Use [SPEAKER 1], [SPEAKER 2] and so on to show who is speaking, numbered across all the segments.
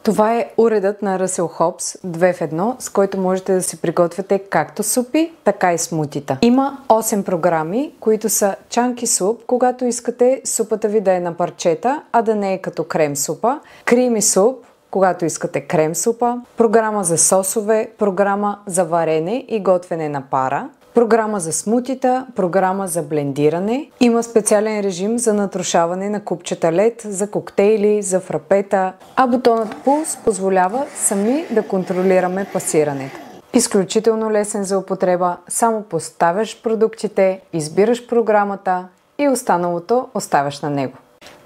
[SPEAKER 1] Това е уредът на Ръсел Хобс 2 в 1, с който можете да си приготвяте както супи, така и смутита. Има 8 програми, които са чанки суп, когато искате супата ви да е на парчета, а да не е като крем супа, крими суп, когато искате крем супа, програма за сосове, програма за варене и готвене на пара, програма за смутита, програма за блендиране. Има специален режим за натрушаване на купчета лед, за коктейли, за фрапета, а бутонът Pulse позволява сами да контролираме пасирането. Изключително лесен за употреба, само поставяш продуктите, избираш програмата и останалото оставяш на него.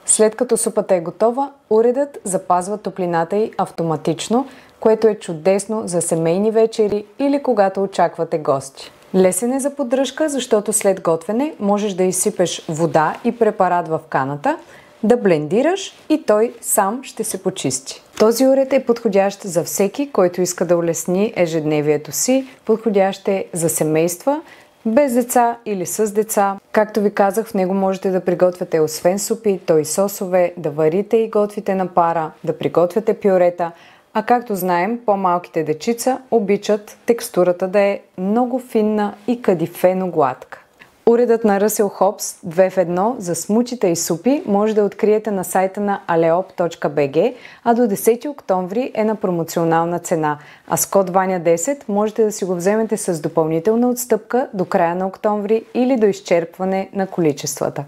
[SPEAKER 1] След като супата е готова, уредът запазва топлината й автоматично, което е чудесно за семейни вечери или когато очаквате гости. Лесен е за поддръжка, защото след готвене можеш да изсипеш вода и препарат в каната, да блендираш и той сам ще се почисти. Този уред е подходящ за всеки, който иска да улесни ежедневието си, подходящ е за семейства, без деца или с деца. Както ви казах, в него можете да приготвяте освен супи, то и сосове, да варите и готвите на пара, да приготвяте пюрета, а както знаем, по-малките дечица обичат текстурата да е много финна и кадифено гладка. Уредът на Ръсел Хобс 2 в 1 за смутита и супи може да откриете на сайта на aleop.bg, а до 10 октомври е на промоционална цена, а с код VANYA10 можете да си го вземете с допълнителна отстъпка до края на октомври или до изчерпване на количествата.